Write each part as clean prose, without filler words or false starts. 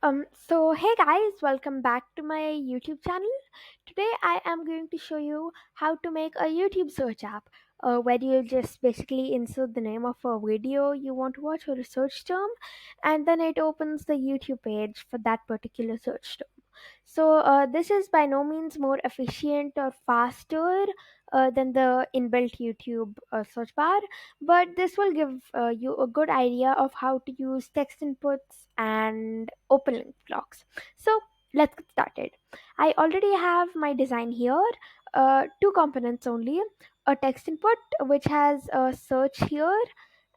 So hey guys, welcome back to my YouTube channel. Today I am going to show you how to make a YouTube search app where you just basically insert the name of a video you want to watch or a search term, and then it opens the YouTube page for that particular search term. So this is by no means more efficient or faster than the inbuilt YouTube search bar, but this will give you a good idea of how to use text inputs and open link blocks. So let's get started. I already have my design here, two components only: a text input which has a search here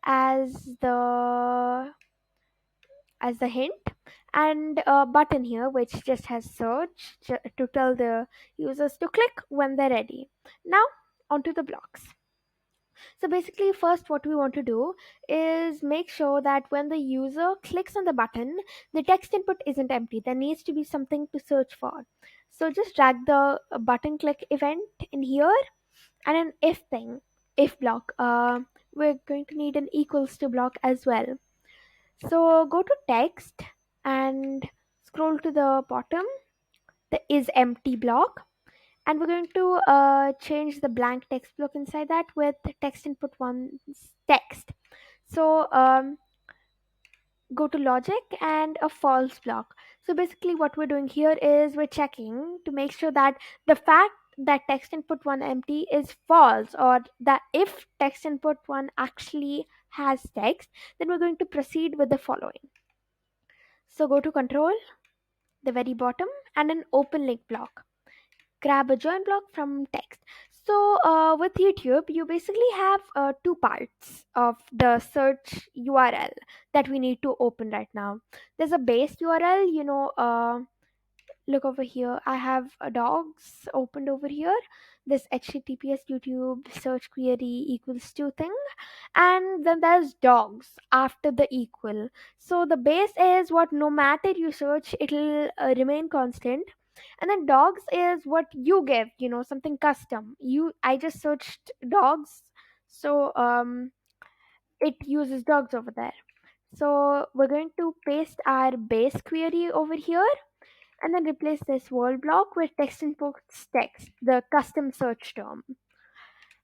as the hint, and a button here which just has search to tell the users to click when they're ready. Now onto the blocks. So basically, first what we want to do is make sure that when the user clicks on the button, the text input isn't empty. There needs to be something to search for. So just drag the button click event in here, and an if thing, if block. We're going to need an equals to block as well. So go to text and scroll to the bottom, the is empty block, and we're going to change the blank text block inside that with text input one's text. So go to logic and a false block. So basically what we're doing here is we're checking to make sure that the fact that text input one empty is false, or that if text input one actually has text, then we're going to proceed with the following. So go to control, the very bottom, and an open link block. Grab a join block from text. So with YouTube, you basically have two parts of the search URL that we need to open right now. There's a base URL, look over here. I have a dogs opened over here. This HTTPS YouTube search query equals to thing, and then there's dogs after the equal. So the base is what no matter you search, it'll remain constant, and then dogs is what you give, something custom. I just searched dogs, so it uses dogs over there. So we're going to paste our base query over here, and then replace this word block with text inputs text, the custom search term.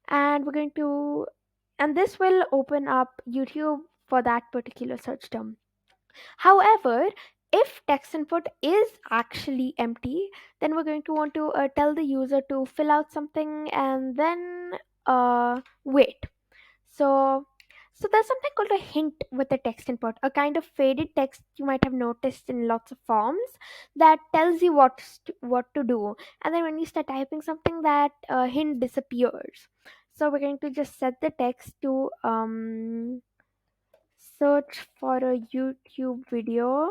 And we're going to, and this will open up YouTube for that particular search term. However, if text input is actually empty, then we're going to want to tell the user to fill out something and then wait. So there's something called a hint with the text input, a kind of faded text you might have noticed in lots of forms that tells you what to do, and then when you start typing something, that hint disappears. So we're going to just set the text to search for a YouTube video,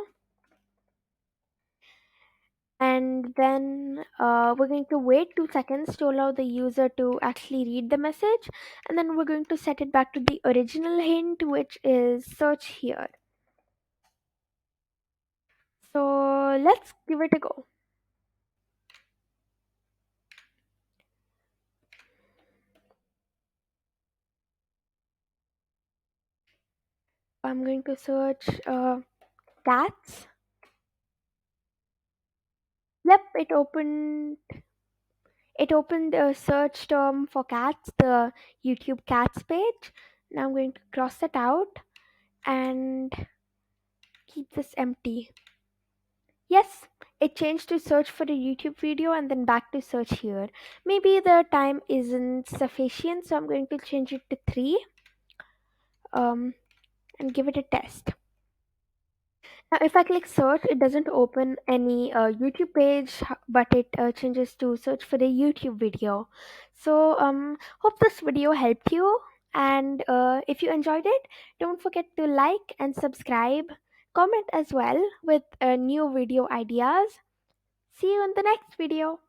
and then we're going to wait 2 seconds to allow the user to actually read the message, and then we're going to set it back to the original hint, which is search here. So let's give it a go. I'm going to search cats. Yep, it opened a search term for cats, the YouTube cats page. Now I'm going to cross that out and keep this empty. Yes, it changed to search for a YouTube video and then back to search here. Maybe the time isn't sufficient, so I'm going to change it to 3 and give it a test. Now, if I click search, it doesn't open any YouTube page, but it changes to search for a YouTube video. So, hope this video helped you. And if you enjoyed it, don't forget to like and subscribe. Comment as well with new video ideas. See you in the next video.